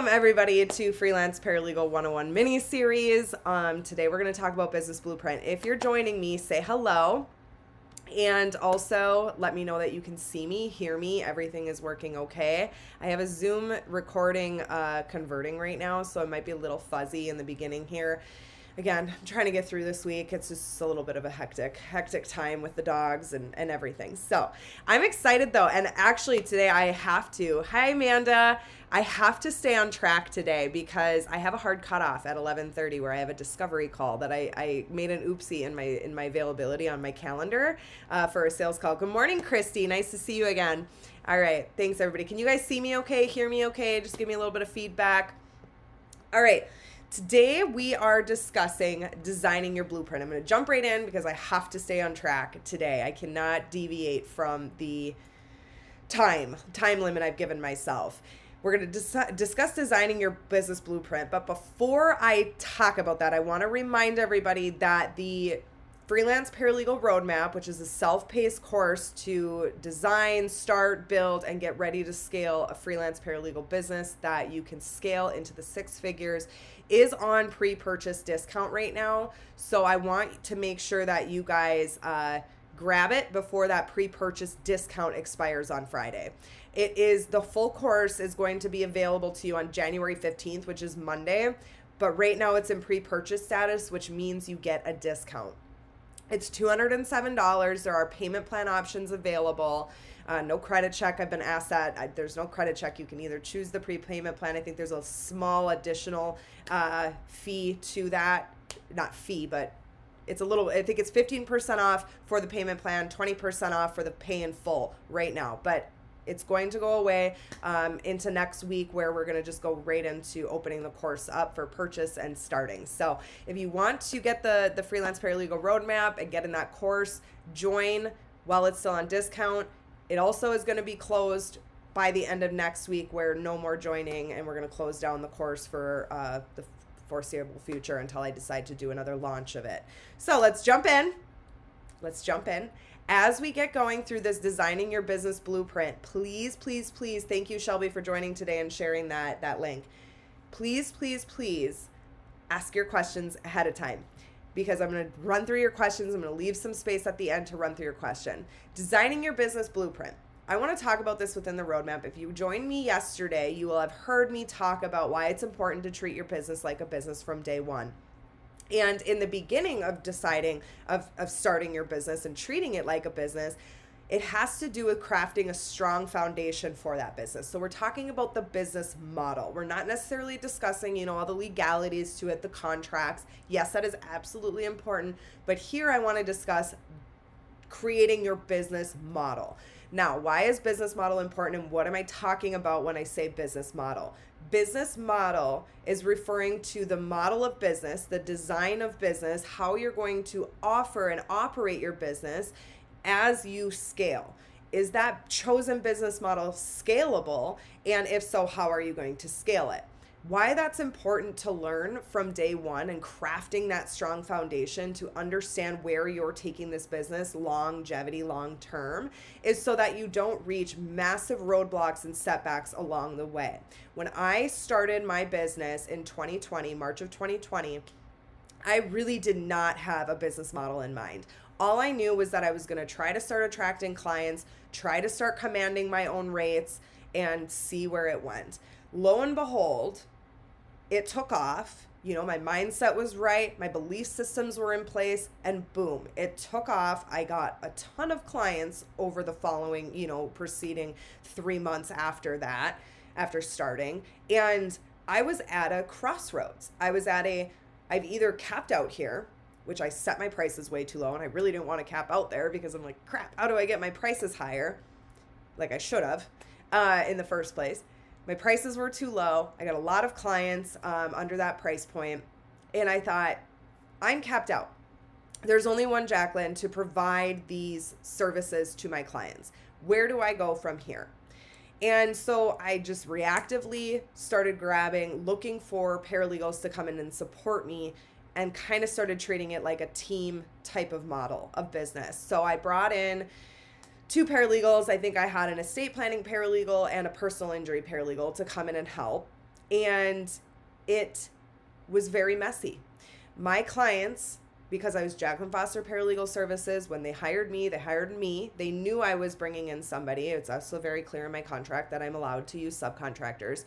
everybody to Freelance Paralegal 101 mini-series. Today we're going to talk about Business Blueprint. If you're joining me, say hello. And also let me know that you can see me, hear me, everything is working okay. I have a Zoom recording converting right now, so it might be a little fuzzy in the beginning here. Again, I'm trying to get through this week. It's just a little bit of a hectic time with the dogs and everything. So I'm excited though. And actually today I have to, hi Amanda, I have to stay on track today because I have a hard cutoff at 11:30 where I have a discovery call that I made an oopsie in my availability on my calendar for a sales call. Good morning, Christy. Nice to see you again. All right. Thanks everybody. Can you guys see me okay? Hear me okay? Just give me a little bit of feedback. All right. Today we are discussing designing your blueprint. I'm going to jump right in because I have to stay on track today. I cannot deviate from the time limit I've given myself. We're going to discuss designing your business blueprint. But before I talk about that, I want to remind everybody that the Freelance Paralegal Roadmap, which is a self-paced course to design, start, build, and get ready to scale a freelance paralegal business that you can scale into the six figures, is on pre-purchase discount right now. So I want to make sure that you guys grab it before that pre-purchase discount expires on Friday. The full course is going to be available to you on January 15th, which is Monday. But right now it's in pre-purchase status, which means you get a discount. It's $207. There are payment plan options available. No credit check. I've been asked that. There's no credit check. You can either choose the prepayment plan. I think there's a small additional fee to that. Not fee, but it's a little, I think it's 15% off for the payment plan, 20% off for the pay in full right now. But it's going to go away into next week where we're going to just go right into opening the course up for purchase and starting. So if you want to get the Freelance Paralegal Roadmap and get in that course, join while it's still on discount. It also is going to be closed by the end of next week where no more joining, and we're going to close down the course for the foreseeable future until I decide to do another launch of it. So let's jump in. As we get going through this designing your business blueprint, please, thank you, Shelby, for joining today and sharing that link. Please ask your questions ahead of time because I'm going to run through your questions. I'm going to leave some space at the end to run through your question. Designing your business blueprint. I want to talk about this within the roadmap. If you joined me yesterday, you will have heard me talk about why it's important to treat your business like a business from day one. And in the beginning of deciding of starting your business and treating it like a business, it has to do with crafting a strong foundation for that business. So we're talking about the business model. We're not necessarily discussing, all the legalities to it, the contracts. Yes, that is absolutely important. But here I want to discuss creating your business model. Now, why is business model important and what am I talking about when I say business model? Business model is referring to the model of business, the design of business, how you're going to offer and operate your business as you scale. Is that chosen business model scalable? And if so, how are you going to scale it? Why that's important to learn from day one and crafting that strong foundation to understand where you're taking this business longevity, long term, is so that you don't reach massive roadblocks and setbacks along the way. When I started my business in 2020, March of 2020, I really did not have a business model in mind. All I knew was that I was going to try to start attracting clients, try to start commanding my own rates, and see where it went. Lo and behold, it took off. My mindset was right. My belief systems were in place, and boom, it took off. I got a ton of clients over the following, preceding 3 months after that, after starting. And I was at a crossroads. I've either capped out here, which I set my prices way too low, and I really didn't want to cap out there because I'm like, crap, how do I get my prices higher? Like I should have in the first place. My prices were too low. I got a lot of clients under that price point. And I thought, I'm capped out. There's only one Jacqueline to provide these services to my clients. Where do I go from here? And so I just reactively started looking for paralegals to come in and support me, and kind of started treating it like a team type of model of business. So I brought in 2 paralegals. I think I had an estate planning paralegal and a personal injury paralegal to come in and help. And it was very messy. My clients, because I was Jacqueline Foster Paralegal Services, when they hired me, they hired me. They knew I was bringing in somebody. It's also very clear in my contract that I'm allowed to use subcontractors.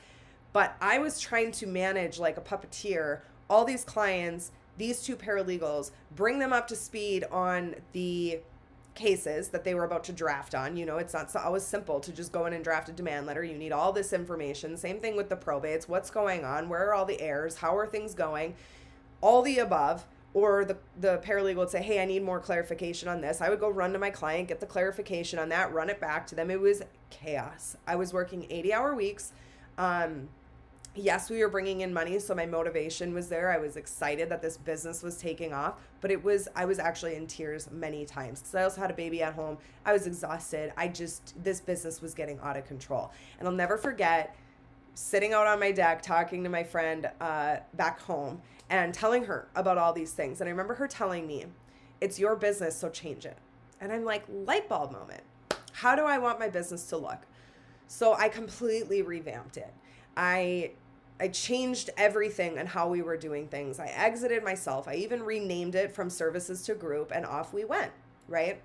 But I was trying to manage like a puppeteer, all these clients, these two paralegals, bring them up to speed on the cases that they were about to draft on. You know, it's not always simple to just go in and draft a demand letter. You need all this information. Same thing with the probates. What's going on? Where are all the heirs? How are things going? All the above. Or the paralegal would say, hey, I need more clarification on this. I would go run to my client, get the clarification on that, run it back to them. It was chaos. I was working 80-hour weeks. Yes, we were bringing in money, so my motivation was there. I was excited that this business was taking off, but I was actually in tears many times because I also had a baby at home. I was exhausted. This business was getting out of control. And I'll never forget sitting out on my deck talking to my friend back home and telling her about all these things. And I remember her telling me, it's your business, so change it. And I'm like, light bulb moment. How do I want my business to look? So I completely revamped it. I changed everything and how we were doing things. I exited myself. I even renamed it from services to group, and off we went, right?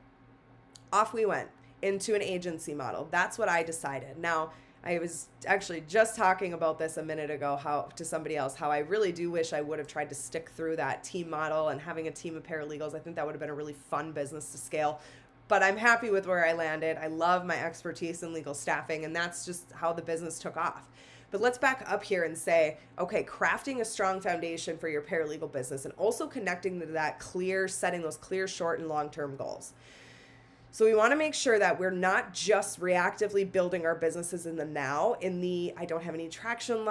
Off we went into an agency model. That's what I decided. Now, I was actually just talking about this a minute ago to somebody else, how I really do wish I would have tried to stick through that team model and having a team of paralegals. I think that would have been a really fun business to scale. But I'm happy with where I landed. I love my expertise in legal staffing, and that's just how the business took off. But let's back up here and say, okay, crafting a strong foundation for your paralegal business and also connecting to that setting those clear short and long-term goals. So we want to make sure that we're not just reactively building our businesses in the now, I don't have any traction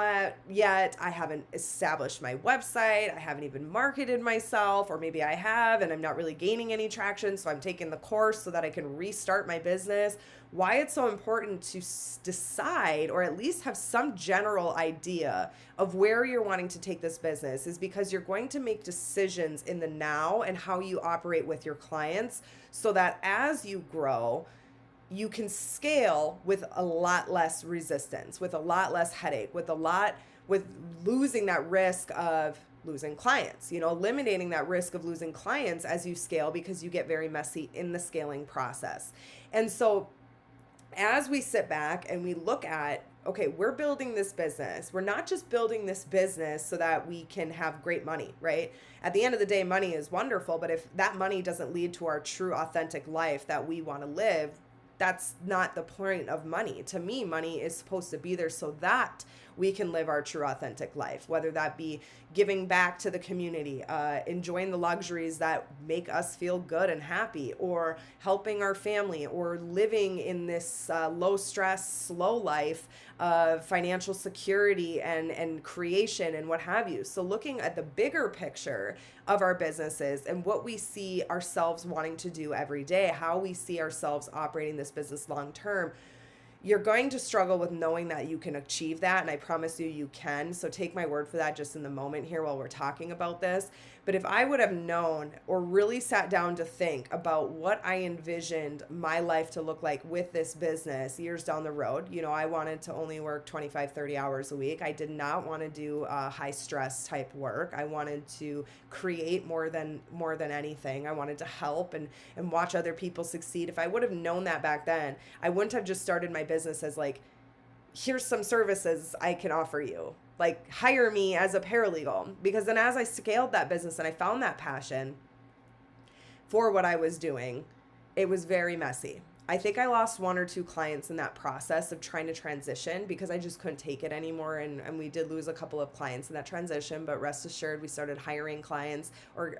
yet, I haven't established my website, I haven't even marketed myself, or maybe I have and I'm not really gaining any traction, so I'm taking the course so that I can restart my business. Why it's so important to decide, or at least have some general idea of where you're wanting to take this business, is because you're going to make decisions in the now and how you operate with your clients, so that as you grow, you can scale with a lot less resistance, with a lot less headache, with losing that risk of losing clients, eliminating that risk of losing clients as you scale, because you get very messy in the scaling process. And so as we sit back and we look at, okay, we're building this business. We're not just building this business so that we can have great money, right? At the end of the day, money is wonderful, but if that money doesn't lead to our true authentic life that we want to live, that's not the point of money. To me, money is supposed to be there so that we can live our true authentic life, whether that be giving back to the community, enjoying the luxuries that make us feel good and happy, or helping our family, or living in this low stress, slow life of financial security and creation and what have you. So looking at the bigger picture of our businesses and what we see ourselves wanting to do every day, how we see ourselves operating this business long term, you're going to struggle with knowing that you can achieve that, and I promise you can. So take my word for that just in the moment here while we're talking about this. But if I would have known, or really sat down to think about what I envisioned my life to look like with this business years down the road, I wanted to only work 25, 30 hours a week. I did not want to do high stress type work. I wanted to create more than anything. I wanted to help and watch other people succeed. If I would have known that back then, I wouldn't have just started my business as like, here's some services I can offer you. Like, hire me as a paralegal. Because then as I scaled that business and I found that passion for what I was doing, it was very messy. I think I lost one or two clients in that process of trying to transition because I just couldn't take it anymore. And we did lose a couple of clients in that transition, but rest assured we started hiring clients or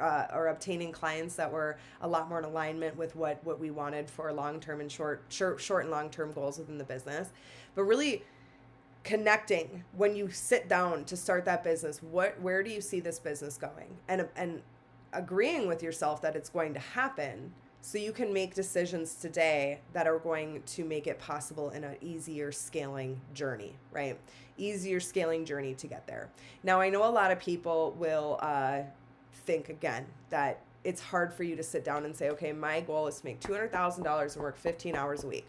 obtaining clients that were a lot more in alignment with what we wanted for long-term and short and long-term goals within the business. But really connecting when you sit down to start that business, where do you see this business going? And agreeing with yourself that it's going to happen, so you can make decisions today that are going to make it possible in an easier scaling journey, right? Easier scaling journey to get there. Now, I know a lot of people will think, again, that it's hard for you to sit down and say, okay, my goal is to make $200,000 and work 15 hours a week.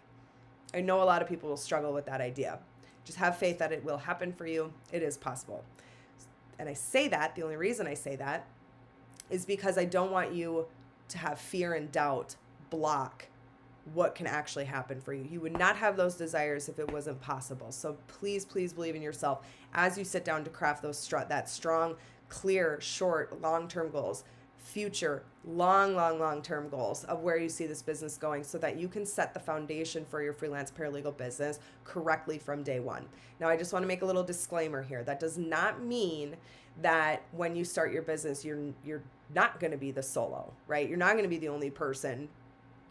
I know a lot of people will struggle with that idea. Just have faith that it will happen for you. It is possible. And I say that, the only reason I say that is because I don't want you to have fear and doubt block what can actually happen for you. You would not have those desires if it wasn't possible. So please, please believe in yourself as you sit down to craft that strong, clear, short, long-term goals, future, long-term goals of where you see this business going, so that you can set the foundation for your freelance paralegal business correctly from day one. Now, I just want to make a little disclaimer here. That does not mean that when you start your business, you're not going to be the solo, right? You're not going to be the only person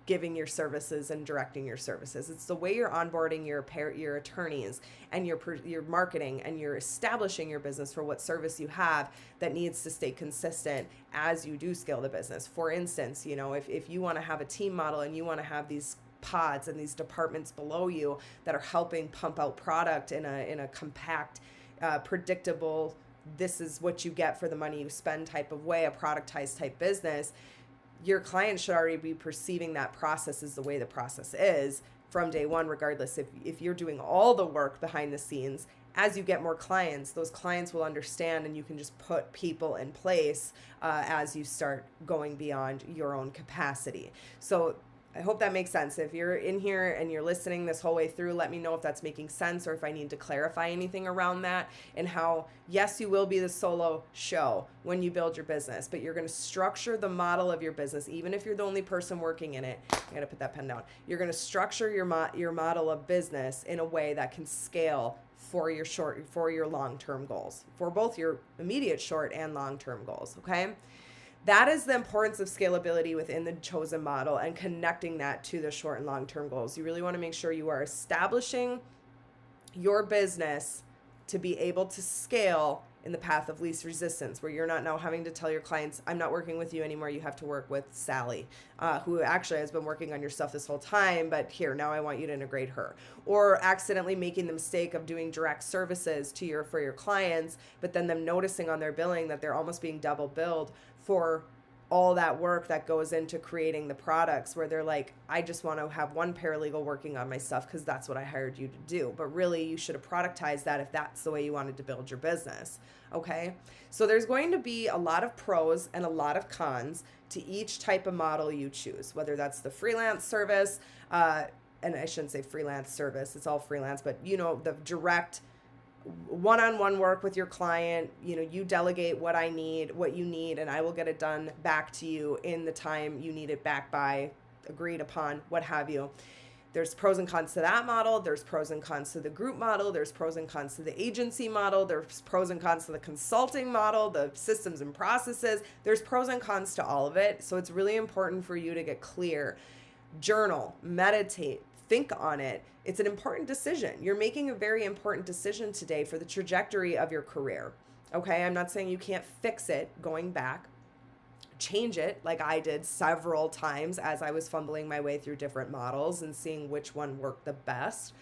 giving your services and directing your services. It's the way you're onboarding your attorneys and your marketing, and you're establishing your business for what service you have that needs to stay consistent as you do scale the business. For instance, if you want to have a team model and you want to have these pods and these departments below you that are helping pump out product in a compact, predictable, this is what you get for the money you spend type of way, a productized type business, your client should already be perceiving that process as the way the process is from day one, regardless if you're doing all the work behind the scenes. As you get more clients, those clients will understand, and you can just put people in place as you start going beyond your own capacity. So I hope that makes sense. If you're in here and you're listening this whole way through, let me know if that's making sense or if I need to clarify anything around that, and how, yes, you will be the solo show when you build your business, but you're going to structure the model of your business, even if you're the only person working in it. I got to put that pen down. You're going to structure your model of business in a way that can scale for your long-term goals, for both your immediate short and long-term goals. Okay. That is the importance of scalability within the chosen model and connecting that to the short and long-term goals. You really want to make sure you are establishing your business to be able to scale in the path of least resistance, where you're not now having to tell your clients, I'm not working with you anymore. You have to work with Sally, who actually has been working on your stuff this whole time, but here, now I want you to integrate her. Or accidentally making the mistake of doing direct services for your clients, but then them noticing on their billing that they're almost being double billed for all that work that goes into creating the products, where they're like, I just want to have one paralegal working on my stuff because that's what I hired you to do. But really, you should have productized that if that's the way you wanted to build your business. Okay. So there's going to be a lot of pros and a lot of cons to each type of model you choose, whether that's the freelance service, and I shouldn't say freelance service, it's all freelance, but the direct one-on-one work with your client. You delegate what you need, and I will get it done back to you in the time you need it back by, agreed upon, what have you. There's pros and cons to that model. There's pros and cons to the group model. There's pros and cons to the agency model. There's pros and cons to the consulting model, the systems and processes. There's pros and cons to all of it. So it's really important for you to get clear, journal, meditate, think on it. It's an important decision. You're making a very important decision today for the trajectory of your career. Okay, I'm not saying you can't fix it going back, change it like I did several times as I was fumbling my way through different models and seeing which one worked the best.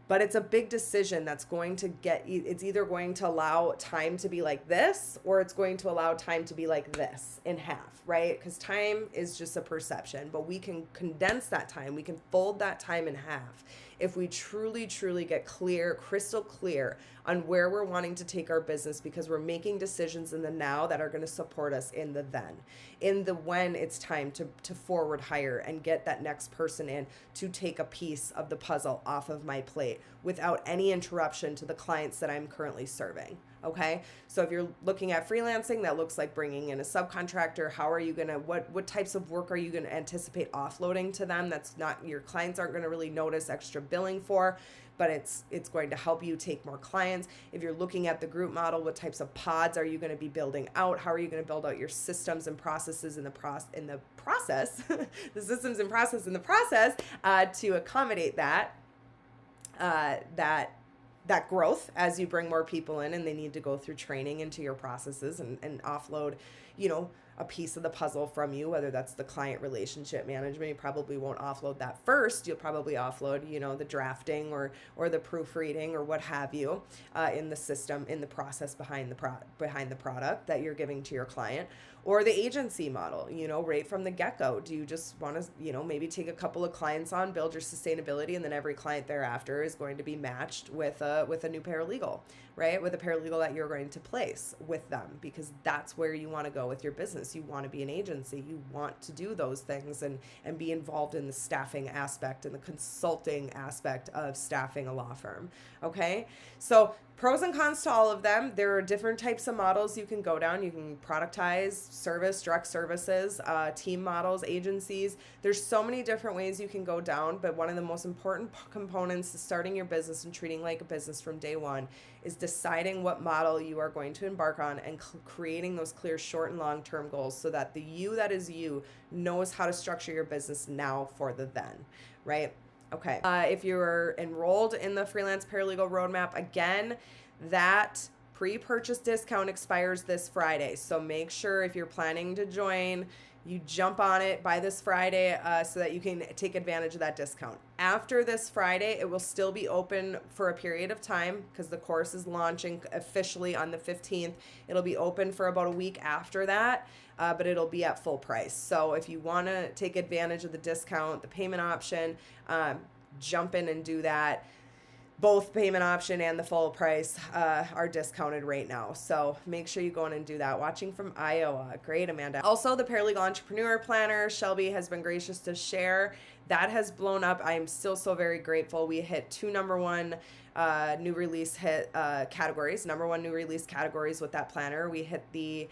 But it's a big decision that's going to it's either going to allow time to be like this, or it's going to allow time to be like this in half, right? Because time is just a perception, but we can condense that time. We can fold that time in half if we truly, truly get clear, crystal clear on where we're wanting to take our business, because we're making decisions in the now that are going to support us in the then, in the when it's time to forward hire and get that next person in to take a piece of the puzzle off of my plate without any interruption to the clients that I'm currently serving. Okay. So if you're looking at freelancing, that looks like bringing in a subcontractor. How are you going to, what types of work are you going to anticipate offloading to them? That's not, your clients aren't going to really notice extra billing for, but it's going to help you take more clients. If you're looking at the group model, what types of pods are you going to be building out? How are you going to build out your systems and processes in the process, the systems and process in the process to accommodate that growth as you bring more people in and they need to go through training into your processes and offload, a piece of the puzzle from you, whether that's the client relationship management. You probably won't offload that first. You'll probably offload, the drafting or the proofreading or what have you in the system, in the process behind the product that you're giving to your client. Or the agency model, right from the get-go. Do you just want to, maybe take a couple of clients on, build your sustainability, and then every client thereafter is going to be matched with a new paralegal, right? With a paralegal that you're going to place with them, because that's where you want to go with your business. You want to be an agency. You want to do those things and be involved in the staffing aspect and the consulting aspect of staffing a law firm, okay? So pros and cons to all of them. There are different types of models you can go down. You can productize, service, direct services, team models, agencies. There's so many different ways you can go down, but one of the most important components to starting your business and treating like a business from day one is deciding what model you are going to embark on and creating those clear short and long-term goals so that the you that is you knows how to structure your business now for the then, right? Okay. If you're enrolled in the Freelance Paralegal Roadmap, again, that pre-purchase discount expires this Friday. So make sure if you're planning to join, you jump on it by this Friday so that you can take advantage of that discount. After this Friday, it will still be open for a period of time because the course is launching officially on the 15th. It'll be open for about a week after that, but it'll be at full price. So if you want to take advantage of the discount, the payment option, jump in and do that. Both payment option and the full price are discounted right now. So make sure you go in and do that. Watching from Iowa. Great, Amanda. Also, the Paralegal Entrepreneur Planner, Shelby has been gracious to share. That has blown up. I am still so very grateful. We hit 2 number one new release categories. Number one new release categories with that planner. We hit the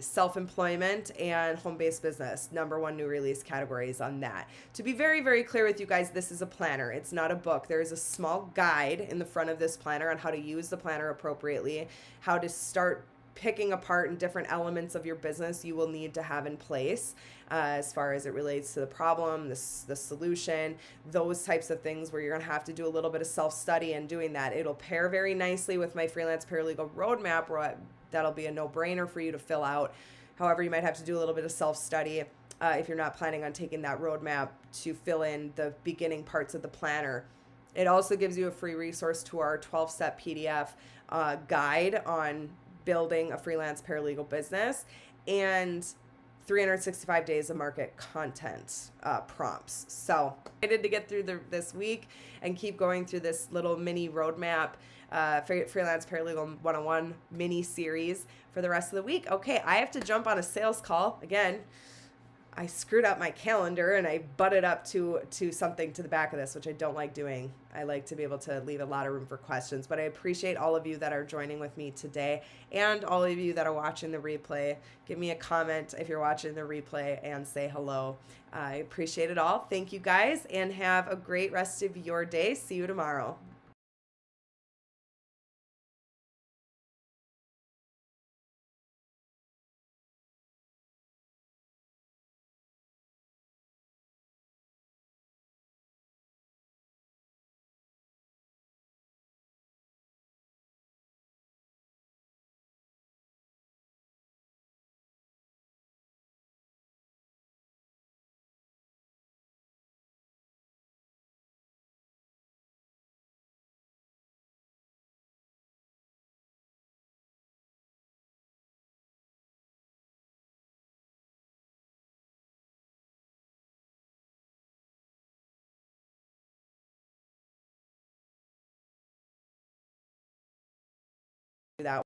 self-employment and home-based business, number one new release categories on that. To be very, very clear with you guys, this is a planner. It's not a book. There is a small guide in the front of this planner on how to use the planner appropriately, how to start picking apart and different elements of your business you will need to have in place as far as it relates to the problem, the solution, those types of things where you're going to have to do a little bit of self-study and doing that. It'll pair very nicely with my Freelance Paralegal Roadmap, where that'll be a no-brainer for you to fill out. However, you might have to do a little bit of self-study if you're not planning on taking that roadmap to fill in the beginning parts of the planner. It also gives you a free resource to our 12-step PDF guide on building a freelance paralegal business and 365 days of market content prompts. So excited to get through this week and keep going through this little mini roadmap Freelance Paralegal 101 mini series for the rest of the week. Okay, I have to jump on a sales call. Again, I screwed up my calendar and I butted up to something to the back of this, which I don't like doing. I like to be able to leave a lot of room for questions, but I appreciate all of you that are joining with me today and all of you that are watching the replay. Give me a comment if you're watching the replay and say hello. I appreciate it all. Thank you guys and have a great rest of your day. See you tomorrow.